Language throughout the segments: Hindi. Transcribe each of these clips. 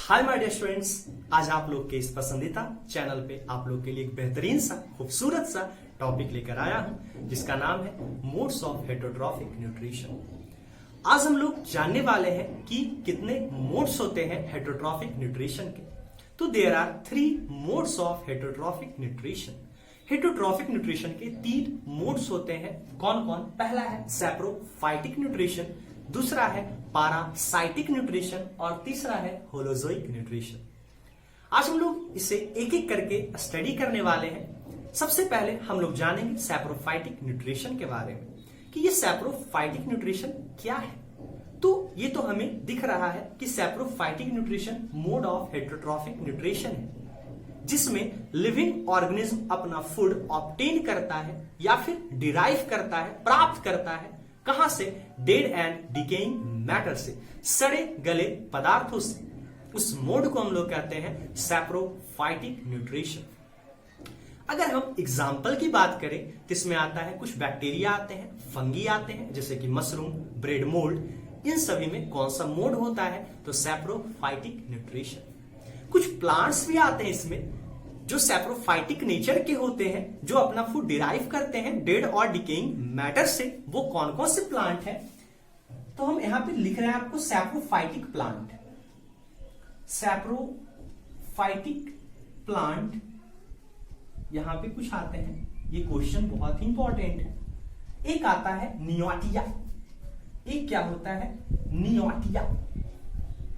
हाय माय डियर स्टूडेंट्स, आज आप लोग के इस पसंदीदा चैनल पे आप लोग के लिए एक बेहतरीन सा खूबसूरत सा टॉपिक लेकर आया हूं जिसका नाम है मोड्स ऑफ हेटरोट्रॉफिक न्यूट्रिशन। आज हम लोग जानने वाले हैं कि कितने मोड्स होते हैं हेटरोट्रॉफिक न्यूट्रिशन के। तो there are 3 modes of heterotrophic nutrition. Heterotrophic nutrition के 3 मोड्स होते हैं। कौन कौन? पहला है सैप्रोफाइटिक न्यूट्रिशन, दूसरा है पैरासाइटिक न्यूट्रिशन और तीसरा है होलोजोइक न्यूट्रिशन। आज हम लोग इसे एक एक करके स्टडी करने वाले हैं। सबसे पहले हम लोग जानेंगे सैप्रोफाइटिक न्यूट्रिशन के बारे में कि ये सैप्रोफाइटिक न्यूट्रिशन क्या है। तो ये तो हमें दिख रहा है कि saprophytic nutrition mode of heterotrophic nutrition है जिसमें लिविंग ऑर्गेनिज्म अपना फूड ऑब्टेन करता है या फिर डिराइव करता है, प्राप्त करता है। कहां से? डेड एंड डिकेइंग मैटर से, सड़े गले पदार्थों से। उस मोड को हम लोग कहते हैं सैप्रोफाइटिक न्यूट्रिशन। अगर हम एग्जाम्पल की बात करें तो इसमें आता है कुछ बैक्टीरिया आते हैं, फंगी आते हैं जैसे कि मशरूम, ब्रेड मोल्ड। इन सभी में कौन सा मोड होता है? तो सैप्रोफाइटिक न्यूट्रिशन। कुछ प्लांट्स भी आते हैं इसमें जो सैप्रोफाइटिक नेचर के होते हैं, जो अपना फूड डिराइव करते हैं डेड और डिकेइंग मैटर से। वो कौन कौन से प्लांट है? तो हम यहां पे लिख रहे हैं आपको सैप्रोफाइटिक प्लांट। सैप्रोफाइटिक प्लांट यहां पे कुछ आते हैं। ये क्वेश्चन बहुत ही इंपॉर्टेंट है। एक आता है नियोटिया। एक क्या होता है? नियोटिया।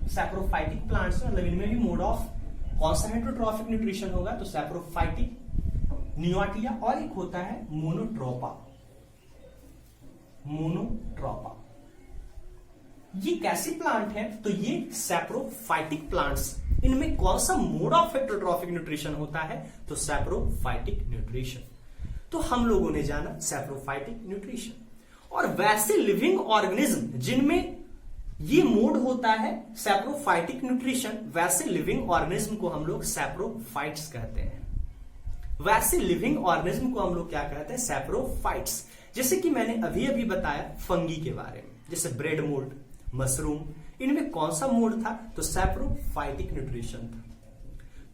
सैप्रोफाइटिक प्लांट्स मतलब इनमें भी मोड ऑफ कौन सा हेटरोट्रॉफिक न्यूट्रिशन होगा? तो सैप्रोफाइटिक, नियोटिया। और एक होता है मोनोट्रोपा। मोनोट्रोपा ये कैसी प्लांट है? तो ये सैप्रोफाइटिक प्लांट्स। इनमें कौन सा मोड ऑफ हेटरोट्रॉफिक न्यूट्रिशन होता है? तो सैप्रोफाइटिक न्यूट्रिशन। तो हम लोगों ने जाना सैप्रोफाइटिक न्यूट्रिशन। और वैसे लिविंग ऑर्गेनिज्म जिनमें ये मोड होता है सैप्रोफाइटिक न्यूट्रिशन, वैसे लिविंग ऑर्गेनिज्म को हम लोग सैप्रोफाइट्स कहते हैं। वैसे लिविंग ऑर्गेनिज्म को हम लोग क्या कहते हैं? सैप्रोफाइट्स। जैसे कि मैंने अभी अभी बताया फंगी के बारे में, जैसे ब्रेड मोल्ड, मशरूम। इनमें कौन सा मोड था? तो सैप्रोफाइटिक न्यूट्रिशन था।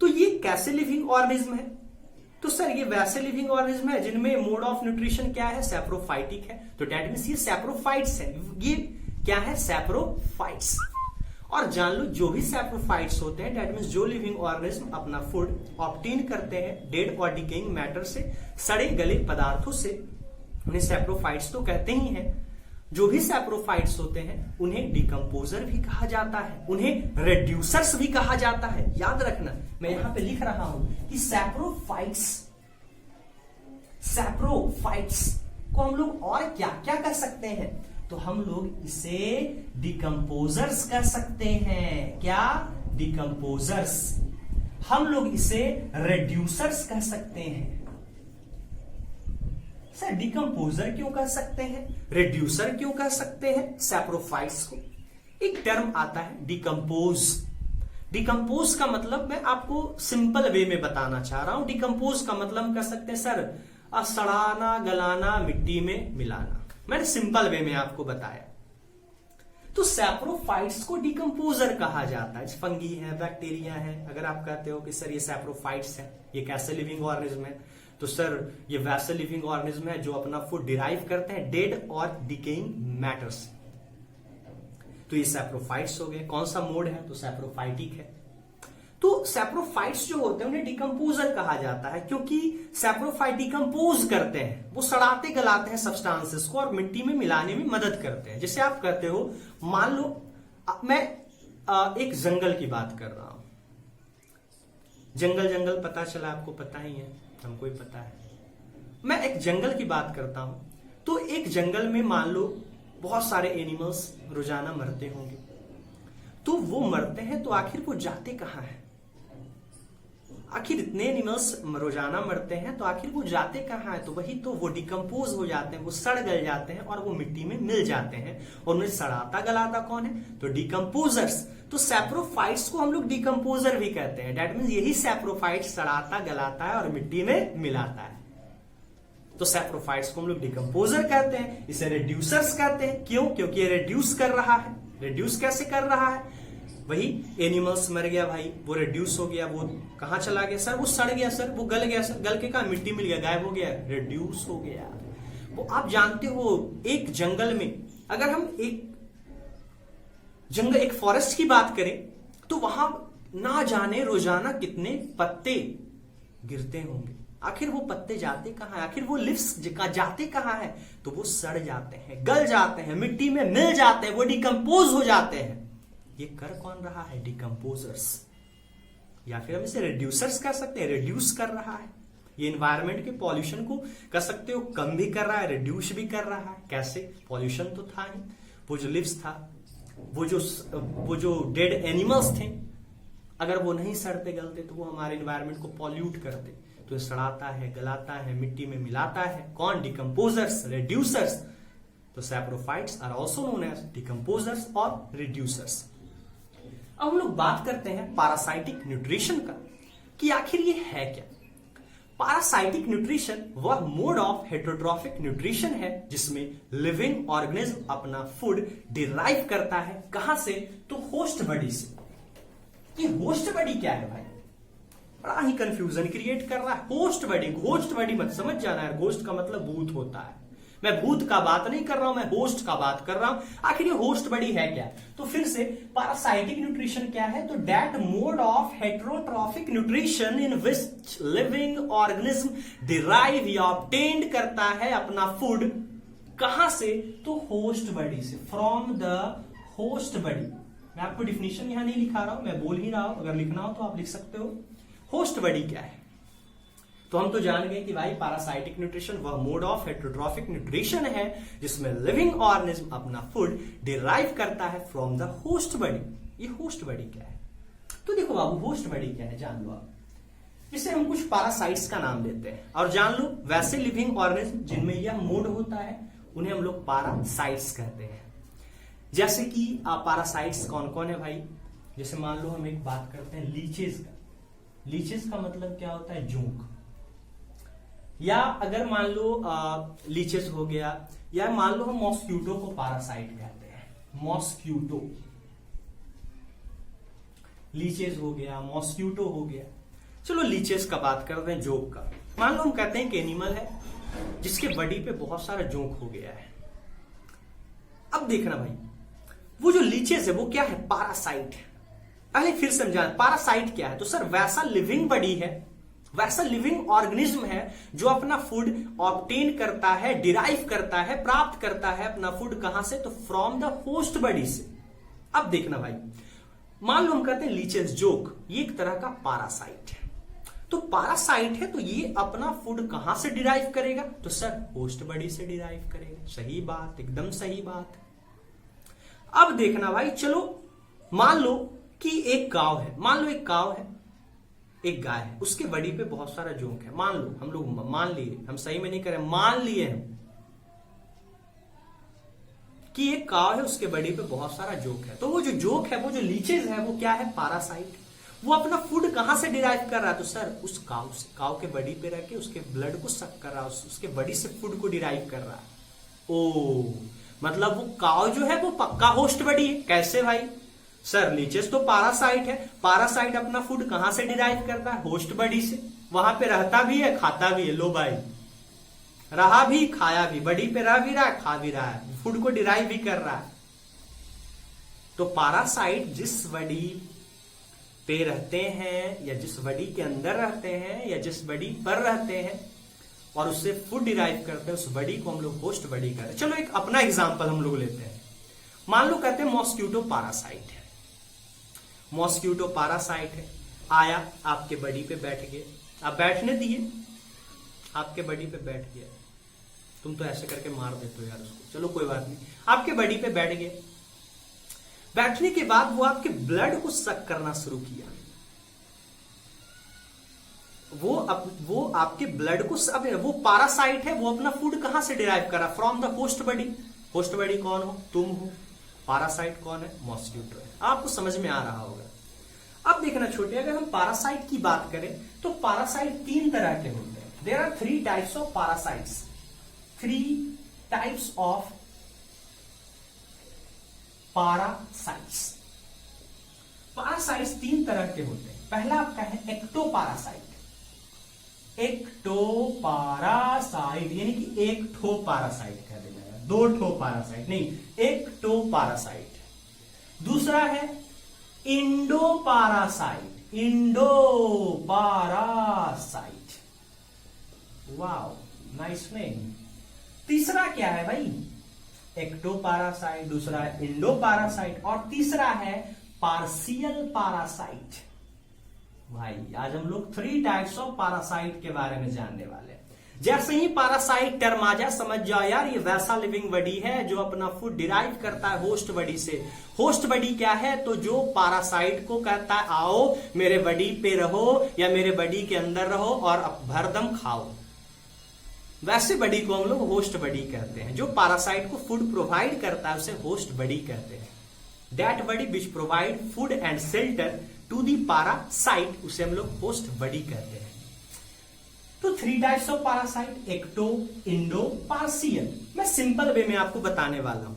तो ये कैसे लिविंग ऑर्गेनिज्म है? तो सर ये वैसे लिविंग ऑर्गेनिज्म है जिनमें मोड ऑफ न्यूट्रिशन क्या है? सैप्रोफाइटिक है। तो डेट मींस ये सैप्रोफाइट्स है। ये क्या है? सैप्रोफाइट्स। और जान लो जो भी सैप्रोफाइट्स होते हैं डेट मींस जो लिविंग ऑर्गेनिज्म अपना फूड ऑब्टेन करते हैं डेड और डिकेइंग मैटर से, सड़े गले पदार्थों से, उन्हें सैप्रोफाइट्स तो कहते ही हैं। जो भी सैप्रोफाइट्स होते हैं उन्हें डिकम्पोजर भी कहा जाता है, उन्हें रेड्यूसर्स भी कहा जाता है। याद रखना, मैं यहां पे लिख रहा हूं कि सैप्रोफाइट्स को हम लोग और क्या क्या कर सकते हैं? तो हम लोग इसे डिकम्पोजर्स कर सकते हैं। क्या? डिकम्पोजर्स। हम लोग इसे रेड्यूसर्स कह सकते हैं। सर डिकम्पोजर क्यों कह सकते हैं, रेड्यूसर क्यों कह सकते हैं सैप्रोफाइट्स को? एक टर्म आता है डिकम्पोज। डिकम्पोज का मतलब मैं आपको सिंपल वे में बताना चाह रहा हूं। डिकम्पोज का मतलब कह सकते हैं सर सड़ाना, गलाना, मिट्टी में मिलाना। मैंने सिंपल वे में आपको बताया। तो सैप्रोफाइट्स को डिकम्पोजर कहा जाता है। फंगी है, बैक्टीरिया है। अगर आप कहते हो कि सर ये सैप्रोफाइट्स है, ये कैसे लिविंग ऑर्गेनिज्म है? तो सर ये वैसे लिविंग ऑर्गेनिज्म है जो अपना फूड डिराइव करते हैं डेड और डिकेइंग मैटर से। तो ये सैप्रोफाइट्स हो गए। कौन सा मोड है? तो सैप्रोफाइटिक है। तो सैप्रोफाइट्स जो होते हैं उन्हें डिकम्पोजर कहा जाता है क्योंकि सैप्रोफाइट डिकम्पोज करते हैं, वो सड़ाते गलाते हैं सब्सटेंसेस को और मिट्टी में मिलाने में मदद करते हैं। जैसे आप कहते हो, मान लो मैं एक जंगल की बात कर रहा हूं। जंगल पता चला, आपको पता ही है, हमको ही पता है। मैं एक जंगल की बात करता हूं। तो एक जंगल में मान लो बहुत सारे एनिमल्स रोजाना मरते होंगे। तो वो मरते हैं तो आखिर वो जाते कहां हैं? आखिर इतने एनिमल्स रोजाना मरते हैं तो आखिर वो जाते कहां हैं? तो वही तो वो डिकम्पोज हो जाते हैं, वो सड़ गल जाते हैं और वो मिट्टी में मिल जाते हैं। और उन्हें सड़ाता गलाता कौन है? तो डिकम्पोजर्स। तो सैप्रोफाइट्स को हम लोग डिकम्पोजर भी कहते हैं। डेट मींस यही सैप्रोफाइट्स सड़ाता गलाता है और मिट्टी में मिलाता है। तो सैप्रोफाइट्स को हम लोग डिकम्पोजर कहते हैं। इसे रिड्यूसर्स कहते हैं। क्यों? क्योंकि ये रिड्यूस कर रहा है। रिड्यूस कैसे कर रहा है? वही एनिमल्स मर गया भाई, वो रिड्यूस हो गया, वो कहाँ चला गया सर, वो सड़ गया सर, वो गल गया सर, गल के कहा मिट्टी मिल गया, गायब हो गया, रिड्यूस हो गया। वो आप जानते हो एक जंगल में अगर हम एक फॉरेस्ट की बात करें तो वहां ना जाने रोजाना कितने पत्ते गिरते होंगे। आखिर वो पत्ते जाते कहाँ है, आखिर वो लिव्स जाते कहाँ है, तो वो सड़ जाते हैं, गल जाते हैं, मिट्टी में मिल जाते हैं, वो डिकम्पोज हो जाते हैं। ये कर कौन रहा है, डिकम्पोजर्स, या फिर हम इसे रिड्यूसर्स कह सकते हैं, रिड्यूस कर रहा है। ये एनवायरमेंट के पॉल्यूशन को कह सकते हो कम भी कर रहा है, रिड्यूस भी कर रहा है। कैसे, पॉल्यूशन तो था ही, वो जो लिव्स था, वो जो डेड एनिमल्स थे, अगर वो नहीं सड़ते गलते तो वो हमारे एनवायरमेंट को पॉल्यूट करते। तो सड़ाता है, गलाता है, मिट्टी में मिलाता है, कौन, डिकम्पोजर्स, रिड्यूसर्स। तो saprophytes are also known as decomposers और रिड्यूसर्स। अब हम लोग बात करते हैं पैरासाइटिक न्यूट्रिशन का, कि आखिर ये है क्या। पैरासाइटिक न्यूट्रिशन वह मोड ऑफ हेटेरोट्रॉफिक न्यूट्रिशन है जिसमें लिविंग ऑर्गेनिज्म अपना फूड डिराइव करता है, कहां से, तो होस्ट बॉडी से। ये होस्ट बॉडी क्या है भाई, बड़ा ही कंफ्यूजन क्रिएट कर रहा है। होस्ट बॉडी मत समझ जाना है, होस्ट का मतलब भूत होता है। मैं भूत का बात नहीं कर रहा हूं, मैं होस्ट का बात कर रहा हूं। आखिर ये होस्ट बॉडी है क्या, तो फिर से पैरासाइटिक न्यूट्रिशन क्या है, तो that mode of heterotrophic nutrition in which living organism derive या ऑब्टेन्ड करता है अपना फूड, कहां से, तो होस्ट बॉडी से, फ्रॉम द होस्ट बॉडी। मैं आपको डिफिनेशन यहां नहीं लिखा रहा हूं, मैं बोल ही रहा हूं, अगर लिखना हो तो आप लिख सकते हो। होस्ट बॉडी क्या है, तो हम तो जान गए कि भाई पैरासाइटिक न्यूट्रिशन वह मोड ऑफ हेटेरोट्रॉफिक न्यूट्रिशन है जिसमें लिविंग ऑर्गेनिज्म अपना फूड डिराइव करता है फ्रॉम द होस्ट बॉडी। ये होस्ट बॉडी क्या है, तो देखो बाबू होस्ट बॉडी क्या है जान लो आप। इससे हम कुछ पैरासाइट्स का नाम लेते हैं और जान लो वैसे लिविंग ऑर्गेनिज्म जिनमें यह मोड होता है उन्हें हम लोग पैरासाइट्स कहते हैं। जैसे कि पैरासाइट्स कौन कौन है भाई, जैसे मान लो हम एक बात करते हैं लीचेस का। लीचेस का मतलब क्या होता है, जोंक। या अगर मान लो लीचेस हो गया, या मान लो हम मॉस्क्यूटो को पैरासाइट कहते हैं। मॉस्क्यूटो, लीचेस हो गया, मॉस्क्यूटो हो गया। चलो लीचेस का बात करते हैं, जोंक का। मान लो हम कहते हैं कि एनिमल है जिसके बॉडी पे बहुत सारा जोंक हो गया है। अब देखना भाई, वो जो लीचेस है वो क्या है, पैरासाइट है। पहले फिर समझाएं पैरासाइट क्या है, तो सर वैसा लिविंग बॉडी है, वैसा लिविंग ऑर्गेनिज्म है जो अपना फूड ऑब्टेन करता है, डिराइव करता है, प्राप्त करता है अपना फूड कहां से, तो फ्रॉम द होस्ट बॉडी से। अब देखना भाई, मान लो हम कहते हैं लीचेस जोक, ये एक तरह का पैरासाइट है। तो पैरासाइट है तो ये अपना फूड कहां से डिराइव करेगा, तो सर होस्ट बॉडी से डिराइव करेगा। सही बात, एकदम सही बात। अब देखना भाई, चलो मान लो कि एक गांव है, मान लो एक गांव है, एक गाय है, उसके बॉडी पे बहुत सारा जोंक है। मान लो, हम लोग मान लिए, हम सही में नहीं करें, मान लिए हम कि एक काव है उसके बॉडी पे बहुत सारा जोंक है। तो वो जो जोंक है, वो जो लीचेस है, वो क्या है, पैरासाइट। वो अपना फूड कहां से डिराइव कर रहा है, तो सर उस काव से, काव के बॉडी पे रह के उसके ब्लड को सक कर रहा है, उसके बॉडी से फूड को डिराइव कर रहा है। ओ मतलब वो काव जो है वो पक्का होस्ट बॉडी है। कैसे भाई, सर लीचेस तो पैरासाइट है, पैरासाइट अपना फूड कहां से डिराइव करता है, होस्ट बॉडी से। वहां पे रहता भी है, खाता भी है। लो भाई, रहा भी, खाया भी, बॉडी पे रह भी रहा है, खा भी रहा है, फूड को डिराइव भी कर रहा है। तो पैरासाइट जिस बॉडी पे रहते हैं, या जिस बॉडी के अंदर रहते हैं, या जिस बॉडी पर रहते हैं और उससे फूड डिराइव करते हैं, उस बॉडी को हम लोग होस्ट बॉडी कहते हैं। चलो एक अपना एग्जांपल हम लोग लेते हैं। मान लो कहते हैं मॉस्क्यूटो पैरासाइट है। मॉस्क्यूटो पैरासाइट है, आया आपके बॉडी पे बैठ गया, आप बैठने दिए, आपके बॉडी पे बैठ गया। तुम तो ऐसे करके मार देते हो यार उसको, चलो कोई बात नहीं। आपके बॉडी पे बैठ गए, बैठने के बाद वो आपके ब्लड को सक करना शुरू किया। वो आपके ब्लड को, अब वो पैरासाइट है, वो अपना फूड कहां से डिराइव कर रहा, from the host body. Host body कौन हो, तुम हो। पैरासाइट कौन है, मॉस्क्यूटो है। आपको समझ में आ रहा होगा। अब देखना छोटे, अगर हम पैरासाइट की बात करें तो पैरासाइट 3 तरह के होते हैं। There are 3 types of parasites. 3 types of parasites. Parasites 3 तरह के होते हैं। पहला आपका है एक्टोपैरासाइट। एक्टोपैरासाइट यानी कि एक ठो पैरासाइट कह देना, 2 ठो पैरासाइट नहीं, एक्टोपैरासाइट। दूसरा है इंडोपैरासाइट। इंडोपैरासाइट, वाओ नाइस नेम। तीसरा क्या है भाई? एक्टोपैरासाइट, दूसरा है इंडोपैरासाइट और तीसरा है पार्शियल पैरासाइट। भाई आज हम लोग 3 टाइप्स ऑफ पैरासाइट के बारे में जानने वाले हैं। जैसे ही पैरासाइट टर्म आ जाए समझ जाओ यार ये वैसा लिविंग बॉडी है जो अपना फूड डिराइव करता है होस्ट बॉडी से। होस्ट बॉडी क्या है? तो जो पैरासाइट को कहता है आओ मेरे बॉडी पे रहो या मेरे बॉडी के अंदर रहो और भरदम खाओ, वैसे बॉडी को हम लोग होस्ट बॉडी कहते हैं। जो पैरासाइट को फूड प्रोवाइड करता है उसे होस्ट बॉडी कहते हैं। That body which provide food and shelter to the parasite, उसे हम लोग होस्ट बॉडी कहते हैं। तो 3 types of parasite, ecto, endo, partial. मैं सिंपल वे में आपको बताने वाला हूं।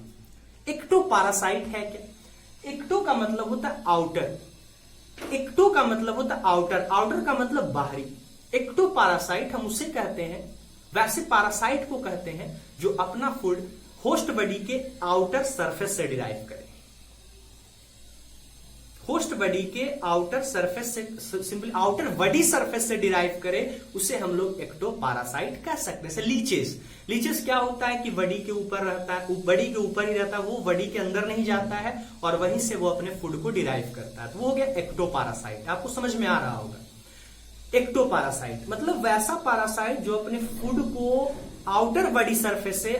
एक्टो पैरासाइट है क्या? एक्टो का मतलब होता है आउटर। एक्टो का मतलब होता है आउटर, आउटर का मतलब बाहरी। एक्टो पैरासाइट हम उसे कहते हैं, वैसे पैरासाइट को कहते हैं जो अपना फूड होस्ट बॉडी के आउटर सरफेस से डिराइव करे। होस्ट बॉडी के आउटर सरफेस से, सिंपली आउटर बॉडी सरफेस से डिराइव करे, उसे हम लोग एक्टोपैरासाइट कह सकते हैं। जैसे लीचेस, लीचेस क्या होता है कि बॉडी के ऊपर रहता है, बॉडी के ऊपर ही रहता है, वो बॉडी के अंदर नहीं जाता है और वहीं से वो अपने फूड को डिराइव करता है, तो वो हो गया एक्टोपैरासाइट। आपको समझ में आ रहा होगा। एक्टोपैरासाइट मतलब वैसा पैरासाइट जो अपने फूड को आउटर बॉडी सरफेस से,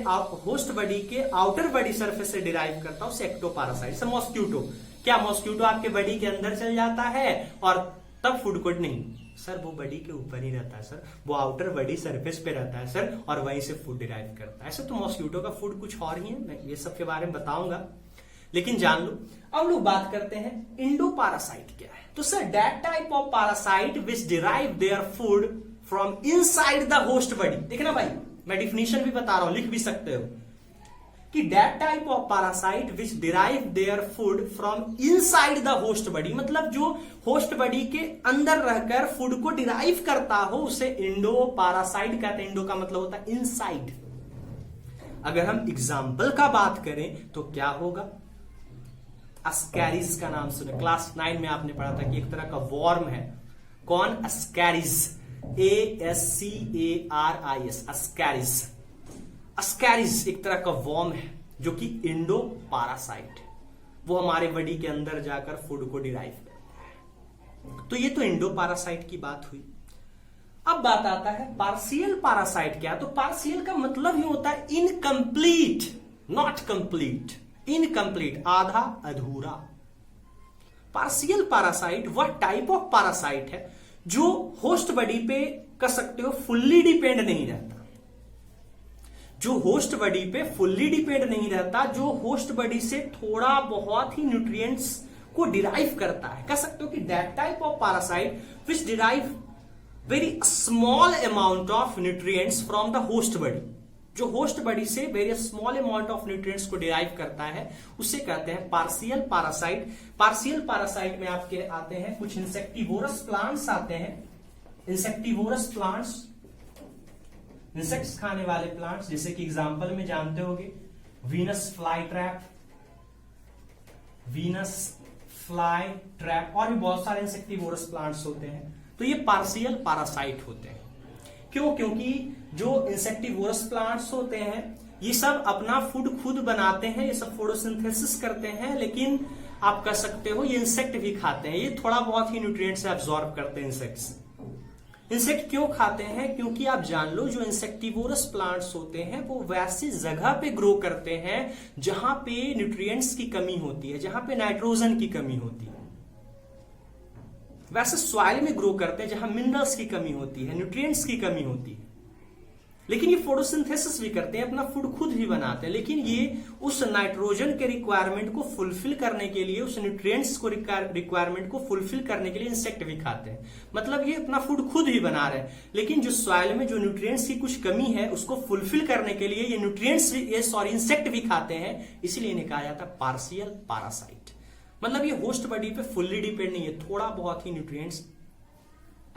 होस्ट बॉडी के आउटर बॉडी सरफेस से डिराइव करता है, उसे एक्टोपैरासाइट। जैसे मॉस्क्यूटो, क्या मॉस्क्यूटो आपके बॉडी के अंदर चल जाता है और तब फूड को नहीं, सर वो बॉडी के ऊपर ही रहता है सर, वो आउटर बॉडी सरफेस पे रहता है सर और वहीं से फूड डिराइव करता है। ऐसे तो मॉस्क्यूटो का फूड कुछ और ही है, मैं ये सब के बारे में बताऊंगा, लेकिन जान लो। अब लोग बात करते हैं इंडोपैरासाइट क्या है। तो sir that type of parasite which derive their food from inside the host body. देखना भाई मैं डिफिनेशन भी बता रहा हूं, लिख भी सकते हो कि that type of parasite which derive their food from inside the host body, मतलब जो होस्ट बॉडी के अंदर रहकर फूड को डिराइव करता हो उसे इंडोपैरासाइट कहते हैं। इंडो का मतलब होता है इनसाइड। अगर हम एग्जाम्पल का बात करें तो क्या होगा? अस्कैरिस का नाम सुने, क्लास 9 में आपने पढ़ा था कि एक तरह का वॉर्म है। कौन? अस्कैरिस, ASCARIS, अस्कैरिस। अस्कैरिस एक तरह का वॉर्म है जो कि इंडोपैरासाइट, वो हमारे बॉडी के अंदर जाकर फूड को डिराइव करता है। तो ये तो इंडोपैरासाइट की बात हुई। अब बात आता है पार्शियल पैरासाइट क्या? तो पार्शियल का मतलब ही होता है इनकम्प्लीट, नॉट कंप्लीट, इनकम्प्लीट, आधा अधूरा। पार्शियल पैरासाइट वह टाइप ऑफ पैरासाइट है जो होस्ट बॉडी पे कह सकते हो फुल्ली डिपेंड नहीं रहता, जो होस्ट बॉडी पे फुल्ली डिपेंड नहीं रहता, जो होस्ट बॉडी से थोड़ा बहुत ही न्यूट्रिएंट्स को डिराइव करता है। कह सकते हो कि that type of parasite which derive very small amount of nutrients from the host body, जो होस्ट बॉडी से very small amount of nutrients को डिराइव करता है, उसे कहते हैं पार्शियल पैरासाइट। पार्शियल पैरासाइट में आपके आते हैं कुछ इंसेक्टिवोरस प्लांट्स आते हैं, इंसेक्टिवोरस प्लांट्स, इंसेक्ट्स खाने वाले प्लांट्स, जैसे कि एग्जांपल में जानते होंगे Venus fly trap, Venus fly trap और भी बहुत सारे इंसेक्टिवोरस प्लांट्स होते हैं। तो ये पार्शियल पैरासाइट होते हैं। क्यों? क्योंकि जो इंसेक्टिवोरस प्लांट्स होते हैं ये सब अपना फूड खुद बनाते हैं, ये सब फोटोसिंथेसिस करते हैं, लेकिन आप कह सकते हो ये इंसेक्ट भी खाते हैं, ये थोड़ा बहुत ही न्यूट्रिएंट्स एब्जॉर्ब करते हैं इंसेक्ट्स। इंसेक्ट क्यों खाते हैं? क्योंकि आप जान लो जो इंसेक्टिवोरस प्लांट्स होते हैं वो वैसी जगह पे ग्रो करते हैं जहां पे न्यूट्रिएंट्स की कमी होती है, जहां पे नाइट्रोजन की कमी होती है। वैसे सॉइल में ग्रो करते हैं जहां मिनरल्स की कमी होती है, न्यूट्रिएंट्स की कमी होती है। लेकिन ये फोटोसिंथेसिस भी करते हैं, अपना फूड खुद भी बनाते हैं, लेकिन ये उस नाइट्रोजन के रिक्वायरमेंट को फुलफिल करने के लिए, उस न्यूट्रिएंट्स को रिक्वायरमेंट को फुलफिल करने के लिए इंसेक्ट भी खाते हैं। मतलब ये अपना फूड खुद ही बना रहे हैं, लेकिन जो सॉइल में जो न्यूट्रिएंट्स की कुछ कमी है उसको फुलफिल करने के लिए ये न्यूट्रिएंट्स इंसेक्ट भी खाते हैं, इसीलिए इन्हें कहा जाता है पार्शियल पैरासाइट। मतलब ये होस्ट बॉडी पे फुल्ली डिपेंड नहीं है, थोड़ा बहुत ही न्यूट्रिएंट्स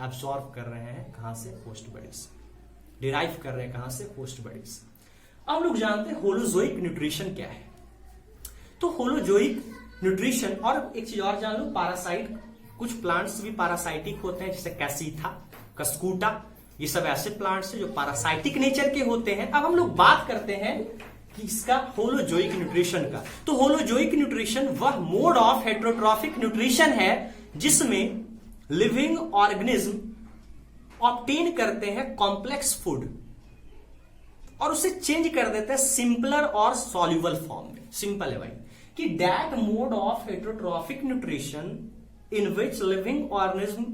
एब्सॉर्ब कर रहे हैं। कहां से? होस्ट बॉडी से। डिराइव कर रहे हैं कहां से? होस्ट बॉडी से। अब लोग जानते हैं होलोजोइक न्यूट्रिशन क्या है। तो होलोजोइक न्यूट्रिशन, और एक चीज और जान लो, पैरासाइट, कुछ प्लांट्स भी पैरासाइटिक होते हैं, जैसे कैसीथा, कस्कूटा, ये सब ऐसे प्लांट्स हैं जो पैरासाइटिक नेचर के होते हैं। अब हम लोग बात करते हैं कि इसका होलोजोइक न्यूट्रिशन का। तो होलोजोइक न्यूट्रिशन वह मोड ऑफ हेटेरोट्रॉफिक न्यूट्रिशन है जिसमें लिविंग ऑर्गेनिज्म ऑब्टेन करते हैं कॉम्प्लेक्स फूड और उसे चेंज कर देते हैं सिंपलर और सॉल्युबल फॉर्म में। सिंपल है भाई कि that mode of heterotrophic nutrition in which living organism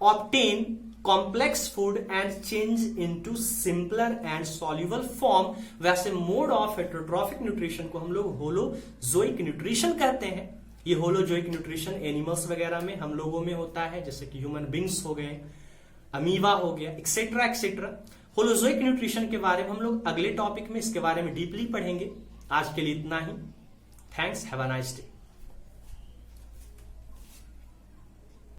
obtain complex food and change into simpler and soluble form, वैसे मोड ऑफ हेटेरोट्रॉफिक न्यूट्रिशन को हम लोग होलोजोइक न्यूट्रिशन कहते हैं। ये होलोजोइक न्यूट्रिशन एनिमल्स वगैरह में, हम लोगों में होता है, जैसे कि ह्यूमन बींग्स हो गए, अमीबा हो गया, एक्सेट्रा एक्सेट्रा। होलोजोइक न्यूट्रिशन के बारे में हम लोग अगले टॉपिक में इसके बारे में डीपली पढ़ेंगे। आज के लिए इतना ही। Thanks, have a nice day.